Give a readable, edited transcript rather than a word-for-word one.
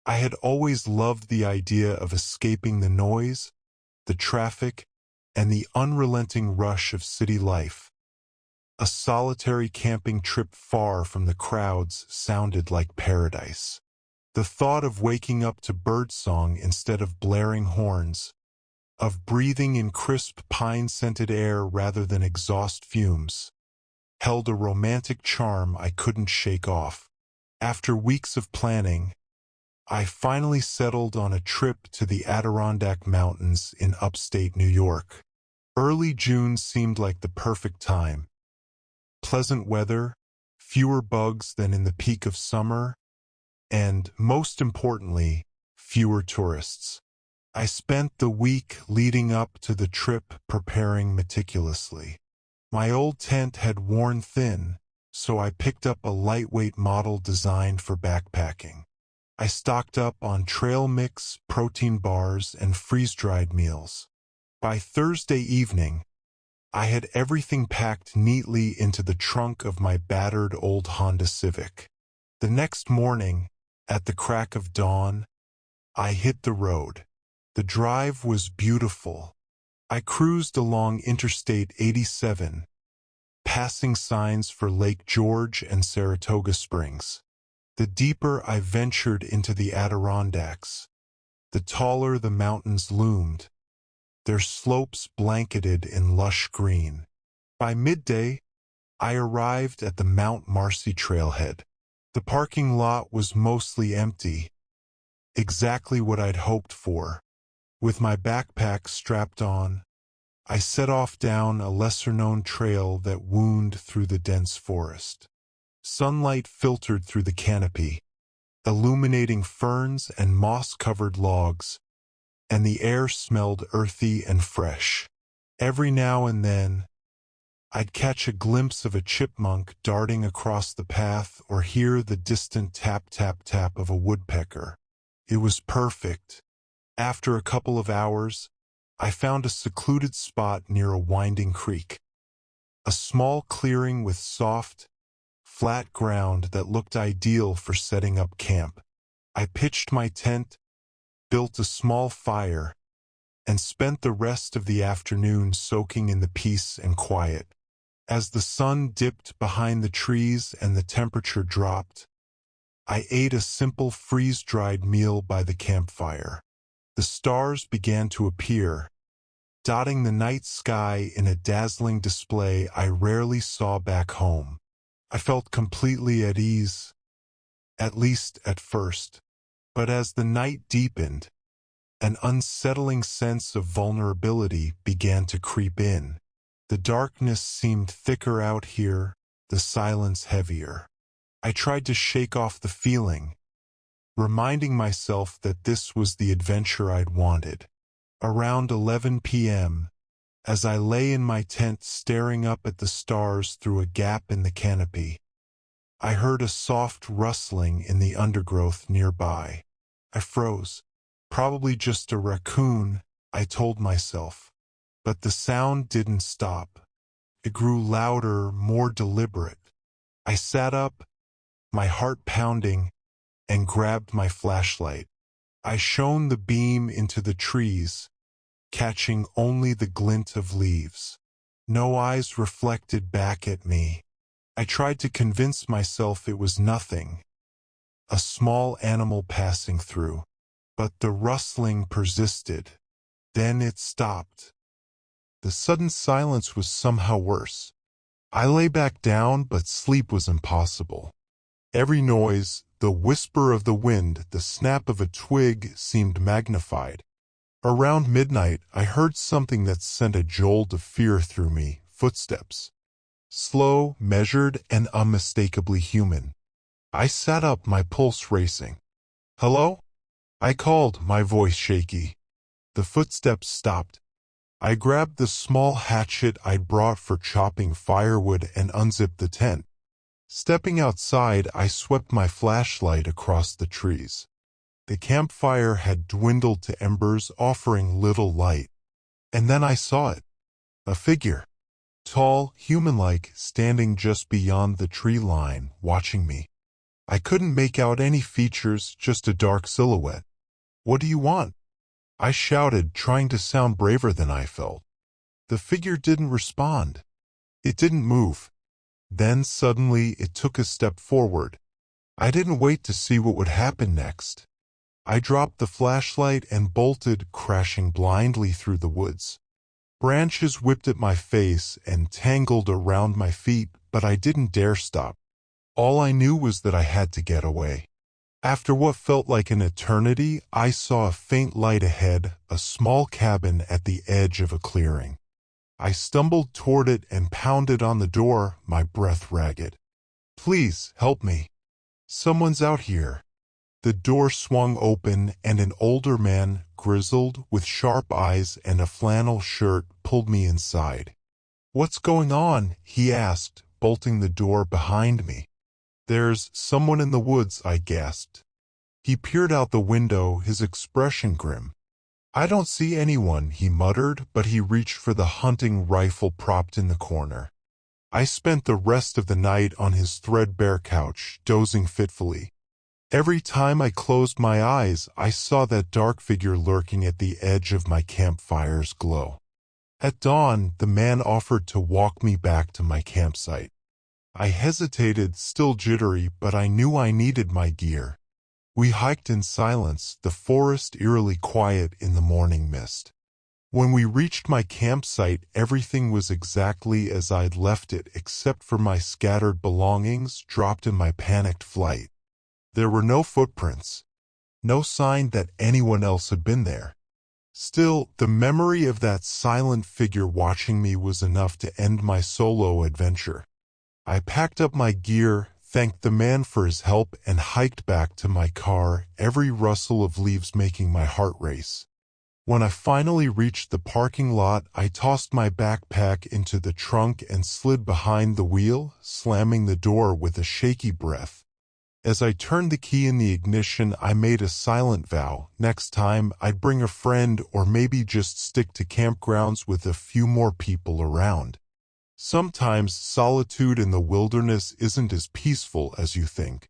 I had always loved the idea of escaping the noise, the traffic, and the unrelenting rush of city life. A solitary camping trip far from the crowds sounded like paradise. The thought of waking up to birdsong instead of blaring horns, of breathing in crisp pine-scented air rather than exhaust fumes, held a romantic charm I couldn't shake off. After weeks of planning, I finally settled on a trip to the Adirondack Mountains in upstate New York. Early June seemed like the perfect time. Pleasant weather, fewer bugs than in the peak of summer, and, most importantly, fewer tourists. I spent the week leading up to the trip preparing meticulously. My old tent had worn thin, so I picked up a lightweight model designed for backpacking. I stocked up on trail mix, protein bars, and freeze-dried meals. By Thursday evening, I had everything packed neatly into the trunk of my battered old Honda Civic. The next morning, at the crack of dawn, I hit the road. The drive was beautiful. I cruised along Interstate 87, passing signs for Lake George and Saratoga Springs. The deeper I ventured into the Adirondacks, the taller the mountains loomed, their slopes blanketed in lush green. By midday, I arrived at the Mount Marcy trailhead. The parking lot was mostly empty, exactly what I'd hoped for. With my backpack strapped on, I set off down a lesser-known trail that wound through the dense forest. Sunlight filtered through the canopy, illuminating ferns and moss-covered logs, and the air smelled earthy and fresh. Every now and then, I'd catch a glimpse of a chipmunk darting across the path or hear the distant tap-tap-tap of a woodpecker. It was perfect. After a couple of hours, I found a secluded spot near a winding creek. A small clearing with soft, flat ground that looked ideal for setting up camp. I pitched my tent, built a small fire, and spent the rest of the afternoon soaking in the peace and quiet. As the sun dipped behind the trees and the temperature dropped, I ate a simple freeze-dried meal by the campfire. The stars began to appear, dotting the night sky in a dazzling display I rarely saw back home. I felt completely at ease, at least at first. But as the night deepened, an unsettling sense of vulnerability began to creep in. The darkness seemed thicker out here, the silence heavier. I tried to shake off the feeling, reminding myself that this was the adventure I'd wanted. Around 11 p.m., as I lay in my tent staring up at the stars through a gap in the canopy, I heard a soft rustling in the undergrowth nearby. I froze. Probably just a raccoon, I told myself. But the sound didn't stop. It grew louder, more deliberate. I sat up, my heart pounding, and grabbed my flashlight. I shone the beam into the trees, catching only the glint of leaves. No eyes reflected back at me. I tried to convince myself it was nothing, a small animal passing through. But the rustling persisted. Then it stopped. The sudden silence was somehow worse. I lay back down, but sleep was impossible. Every noise, the whisper of the wind, the snap of a twig, seemed magnified. Around midnight, I heard something that sent a jolt of fear through me. Footsteps. Slow, measured, and unmistakably human. I sat up, my pulse racing. "Hello?" I called, my voice shaky. The footsteps stopped. I grabbed the small hatchet I'd brought for chopping firewood and unzipped the tent. Stepping outside, I swept my flashlight across the trees. The campfire had dwindled to embers, offering little light. And then I saw it. A figure. Tall, human-like, standing just beyond the tree line, watching me. I couldn't make out any features, just a dark silhouette. "What do you want?" I shouted, trying to sound braver than I felt. The figure didn't respond. It didn't move. Then suddenly it took a step forward. I didn't wait to see what would happen next. I dropped the flashlight and bolted, crashing blindly through the woods. Branches whipped at my face and tangled around my feet, but I didn't dare stop. All I knew was that I had to get away. After what felt like an eternity, I saw a faint light ahead, a small cabin at the edge of a clearing. I stumbled toward it and pounded on the door, my breath ragged. "Please, help me. Someone's out here." The door swung open and an older man, grizzled, with sharp eyes and a flannel shirt, pulled me inside. "What's going on?" he asked, bolting the door behind me. "There's someone in the woods," I gasped. He peered out the window, his expression grim. "I don't see anyone," he muttered, but he reached for the hunting rifle propped in the corner. I spent the rest of the night on his threadbare couch, dozing fitfully. Every time I closed my eyes, I saw that dark figure lurking at the edge of my campfire's glow. At dawn, the man offered to walk me back to my campsite. I hesitated, still jittery, but I knew I needed my gear. We hiked in silence, the forest eerily quiet in the morning mist. When we reached my campsite, everything was exactly as I'd left it except for my scattered belongings dropped in my panicked flight. There were no footprints, no sign that anyone else had been there. Still, the memory of that silent figure watching me was enough to end my solo adventure. I packed up my gear, thanked the man for his help, and hiked back to my car, every rustle of leaves making my heart race. When I finally reached the parking lot, I tossed my backpack into the trunk and slid behind the wheel, slamming the door with a shaky breath. As I turned the key in the ignition, I made a silent vow. Next time, I'd bring a friend or maybe just stick to campgrounds with a few more people around. Sometimes solitude in the wilderness isn't as peaceful as you think.